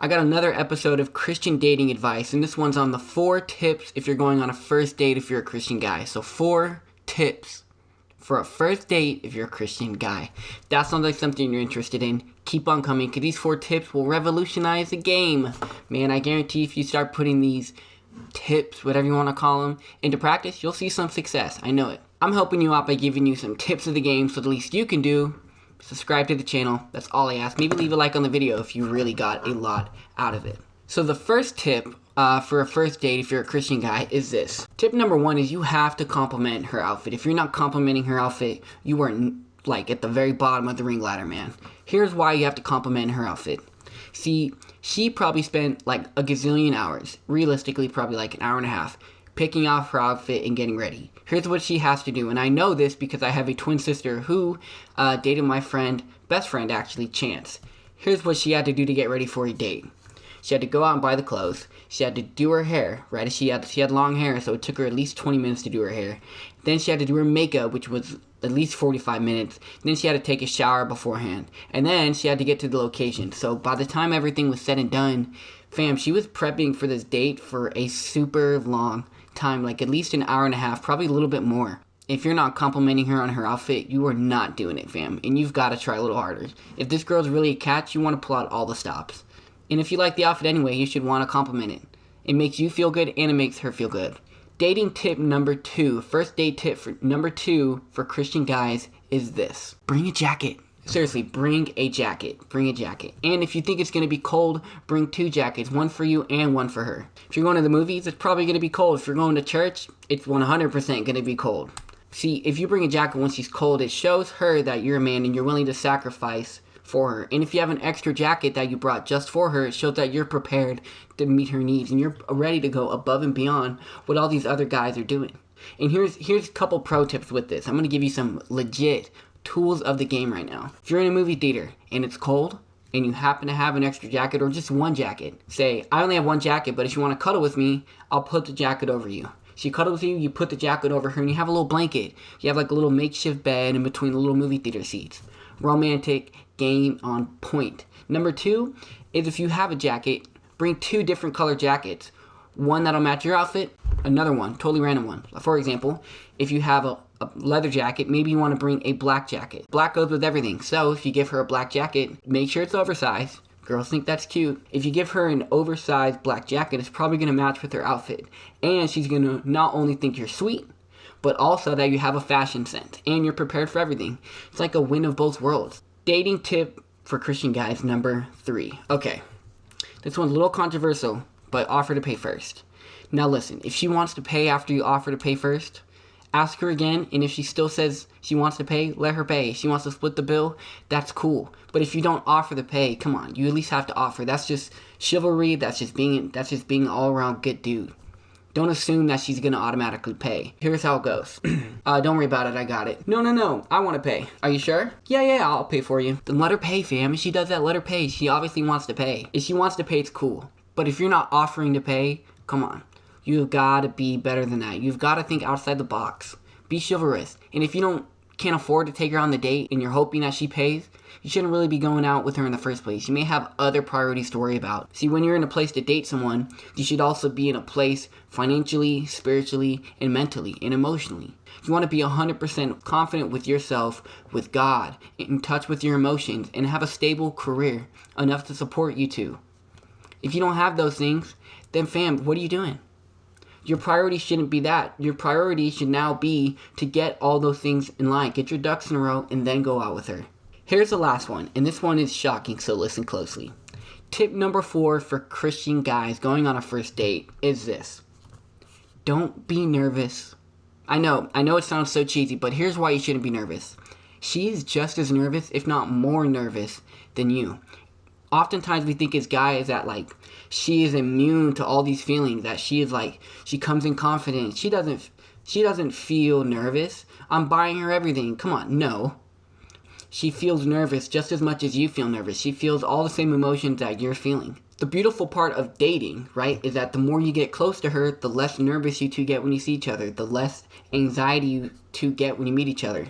I got another episode of Christian dating advice, and this one's on the 4 tips if you're going on a first date if you're a Christian guy. So 4 tips for a first date if you're a Christian guy. If that sounds like something you're interested in, keep on coming, because these 4 tips will revolutionize the game. Man, I guarantee if you start putting these tips, whatever you want to call them, into practice, you'll see some success. I know it. I'm helping you out by giving you some tips of the game, so the least you can do, subscribe to the channel. That's all I ask. Maybe leave a like on the video if you really got a lot out of it. So the first tip for a first date if you're a Christian guy is this. Tip number 1 is you have to compliment her outfit. If you're not complimenting her outfit, you are like at the very bottom of the ring ladder, man. Here's why you have to compliment her outfit. See, she probably spent like a gazillion hours, realistically probably like an hour and a half, picking off her outfit and getting ready. Here's what she has to do, and I know this because I have a twin sister who dated my best friend actually, Chance. Here's what she had to do to get ready for a date. She had to go out and buy the clothes. She had to do her hair, right? She had long hair, so it took her at least 20 minutes to do her hair. Then she had to do her makeup, which was at least 45 minutes. Then she had to take a shower beforehand. And then she had to get to the location. So by the time everything was said and done, fam, she was prepping for this date for a super long time, like at least an hour and a half, probably a little bit more. If you're not complimenting her on her outfit, you are not doing it, fam. And you've got to try a little harder. If this girl's really a catch, you want to pull out all the stops. And if you like the outfit anyway, you should want to compliment it. It makes you feel good and it makes her feel good. Dating tip number 2, first date tip for number 2 for Christian guys is this. Bring a jacket. Seriously, bring a jacket. Bring a jacket. And if you think it's going to be cold, bring 2 jackets. One for you and one for her. If you're going to the movies, it's probably going to be cold. If you're going to church, it's 100% going to be cold. See, if you bring a jacket when she's cold, it shows her that you're a man and you're willing to sacrifice for her. And if you have an extra jacket that you brought just for her, it shows that you're prepared to meet her needs and you're ready to go above and beyond what all these other guys are doing. And here's a couple pro tips with this. I'm going to give you some legit tools of the game right now. If you're in a movie theater and it's cold and you happen to have an extra jacket or just one jacket, say, I only have one jacket, but if you want to cuddle with me, I'll put the jacket over you. She cuddles with you, you put the jacket over her, and you have a little blanket. You have like a little makeshift bed in between the little movie theater seats. Romantic, game on point. Number 2 is if you have a jacket, bring 2 different color jackets. One that'll match your outfit, another one, totally random one. For example, if you have a leather jacket, maybe you want to bring a black jacket. Black goes with everything, so if you give her a black jacket, make sure it's oversized. Girls think that's cute. If you give her an oversized black jacket, it's probably going to match with her outfit. And she's going to not only think you're sweet, but also that you have a fashion sense and you're prepared for everything. It's like a win of both worlds. Dating tip for Christian guys number 3. Okay, this one's a little controversial, but offer to pay first. Now listen, if she wants to pay after you offer to pay first, ask her again, and if she still says she wants to pay, let her pay. If she wants to split the bill, that's cool. But if you don't offer to pay, come on, you at least have to offer. That's just chivalry. That's just being an all-around good dude. Don't assume that she's gonna automatically pay. Here's how it goes. Don't worry about it, I got it. No, I wanna pay. Are you sure? Yeah, I'll pay for you. Then let her pay, fam. If she does that, let her pay. She obviously wants to pay. If she wants to pay, it's cool. But if you're not offering to pay, come on. You've gotta be better than that. You've gotta think outside the box. Be chivalrous. And if you can't afford to take her on the date and you're hoping that she pays, you shouldn't really be going out with her in the first place. You may have other priorities to worry about. See, when you're in a place to date someone, you should also be in a place financially, spiritually, and mentally, and emotionally. You want to be 100% confident with yourself, with God, in touch with your emotions, and have a stable career enough to support you two. If you don't have those things, then fam, what are you doing? Your priority shouldn't be that. Your priority should now be to get all those things in line. Get your ducks in a row and then go out with her. Here's the last one, and this one is shocking, so listen closely. Tip number 4 for Christian guys going on a first date is this. Don't be nervous. I know it sounds so cheesy, but here's why you shouldn't be nervous. She's just as nervous, if not more nervous, than you. Oftentimes we think as guys that like she is immune to all these feelings, that she comes in confident. She doesn't feel nervous. I'm buying her everything. Come on, no. She feels nervous just as much as you feel nervous. She feels all the same emotions that you're feeling. The beautiful part of dating, right, is that the more you get close to her, the less nervous you two get when you see each other, the less anxiety you two get when you meet each other.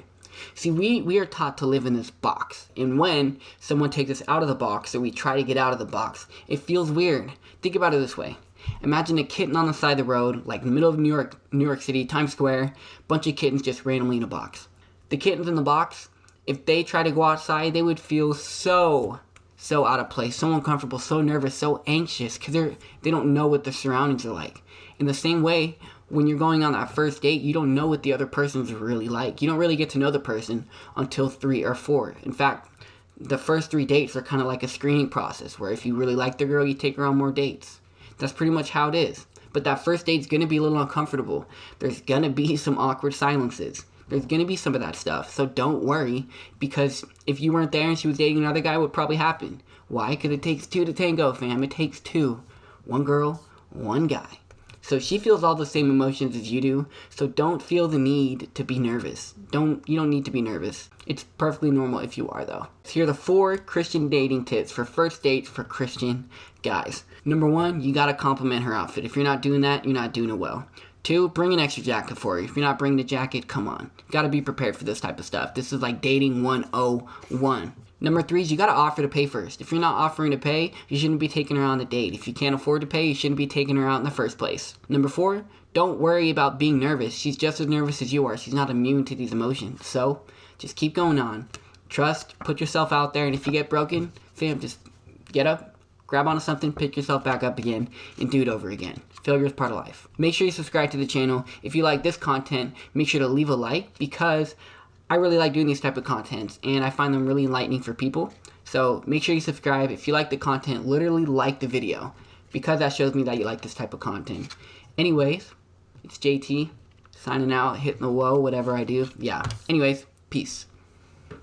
See, we are taught to live in this box, and when someone takes us out of the box or we try to get out of the box, it feels weird. Think about it this way. Imagine a kitten on the side of the road, like in the middle of New York City, Times Square, bunch of kittens just randomly in a box. The kittens in the box, if they try to go outside, they would feel so out of place, so uncomfortable, so nervous, so anxious, because they don't know what the surroundings are like. In the same way, when you're going on that first date, you don't know what the other person's really like. You don't really get to know the person until 3 or 4. In fact, the first 3 dates are kind of like a screening process, where if you really like the girl, you take her on more dates. That's pretty much how it is. But that first date's going to be a little uncomfortable. There's going to be some awkward silences. There's going to be some of that stuff. So don't worry, because if you weren't there and she was dating another guy, what would probably happen? Why? Because it takes 2 to tango, fam. It takes 2. 1 girl, 1 guy. So she feels all the same emotions as you do, so don't feel the need to be nervous. You don't need to be nervous. It's perfectly normal if you are, though. So here are the 4 Christian dating tips for first dates for Christian guys. Number 1, you gotta compliment her outfit. If you're not doing that, you're not doing it well. 2, bring an extra jacket for her. If you're not bringing a jacket, come on. You gotta be prepared for this type of stuff. This is like dating 101. Number 3 is you gotta offer to pay first. If you're not offering to pay, you shouldn't be taking her on the date. If you can't afford to pay, you shouldn't be taking her out in the first place. Number 4, don't worry about being nervous. She's just as nervous as you are. She's not immune to these emotions. So, just keep going on. Trust, put yourself out there, and if you get broken, fam, just get up, grab onto something, pick yourself back up again, and do it over again. Failure is part of life. Make sure you subscribe to the channel. If you like this content, make sure to leave a like, because I really like doing these type of contents, and I find them really enlightening for people. So make sure you subscribe. If you like the content, literally like the video, because that shows me that you like this type of content. Anyways, it's JT, signing out, hitting the whoa, whatever I do. Yeah. Anyways, peace.